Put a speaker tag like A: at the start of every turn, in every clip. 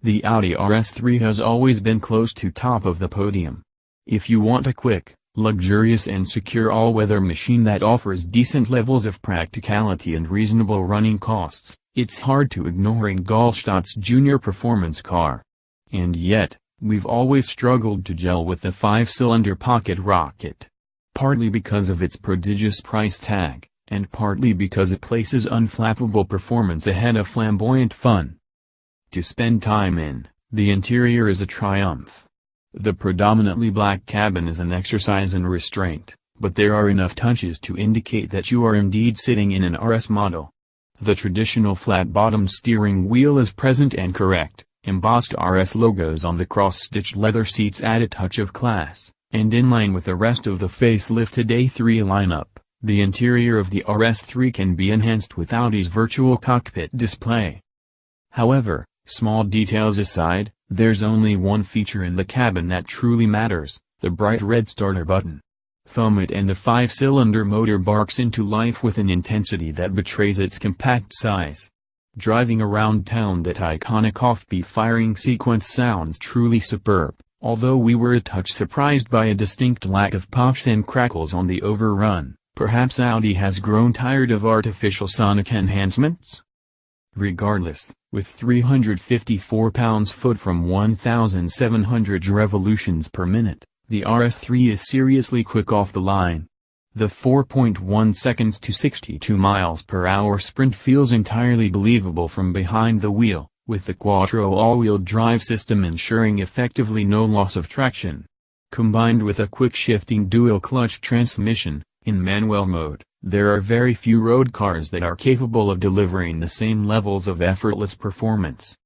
A: The Audi RS3 has always been close to top of the podium. If you want a quick, luxurious and secure all-weather machine that offers decent levels of practicality and reasonable running costs, it's hard to ignore Ingolstadt's junior performance car. And yet, we've always struggled to gel with the 5-cylinder pocket rocket. Partly because of its prodigious price tag, and partly because it places unflappable performance ahead of flamboyant fun. To spend time in, the interior is a triumph. The predominantly black cabin is an exercise in restraint, but there are enough touches to indicate that you are indeed sitting in an RS model. The traditional flat-bottom steering wheel is present and correct, embossed RS logos on the cross-stitched leather seats add a touch of class, and in line with the rest of the facelifted A3 lineup, the interior of the RS3 can be enhanced with Audi's virtual cockpit display. However, small details aside, there's only one feature in the cabin that truly matters, the bright red starter button. Thumb it and the 5-cylinder motor barks into life with an intensity that betrays its compact size. Driving around town, that iconic off-beat firing sequence sounds truly superb, although we were a touch surprised by a distinct lack of pops and crackles on the overrun. Perhaps Audi has grown tired of artificial sonic enhancements? Regardless, with 354 pounds-foot from 1,700 revolutions per minute, the RS3 is seriously quick off the line. The 4.1 seconds to 62 miles per hour sprint feels entirely believable from behind the wheel, with the Quattro all-wheel drive system ensuring effectively no loss of traction. Combined with a quick-shifting dual-clutch transmission, in manual mode, there are very few road cars that are capable of delivering the same levels of effortless performance.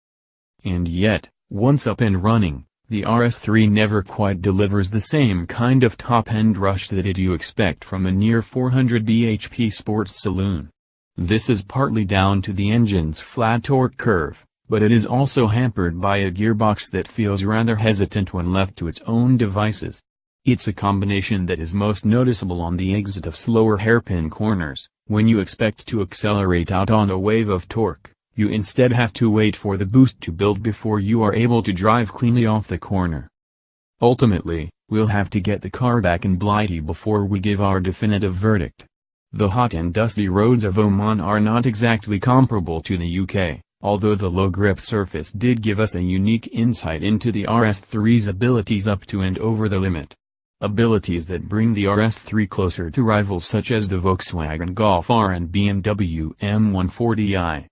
A: And yet, once up and running, the RS3 never quite delivers the same kind of top-end rush that you expect from a near 400 bhp sports saloon. This is partly down to the engine's flat torque curve, but it is also hampered by a gearbox that feels rather hesitant when left to its own devices. It's a combination that is most noticeable on the exit of slower hairpin corners. When you expect to accelerate out on a wave of torque, you instead have to wait for the boost to build before you are able to drive cleanly off the corner. Ultimately, we'll have to get the car back in Blighty before we give our definitive verdict. The hot and dusty roads of Oman are not exactly comparable to the UK, although the low grip surface did give us a unique insight into the RS3's abilities up to and over the limit. Abilities that bring the RS3 closer to rivals such as the Volkswagen Golf R and BMW M140i.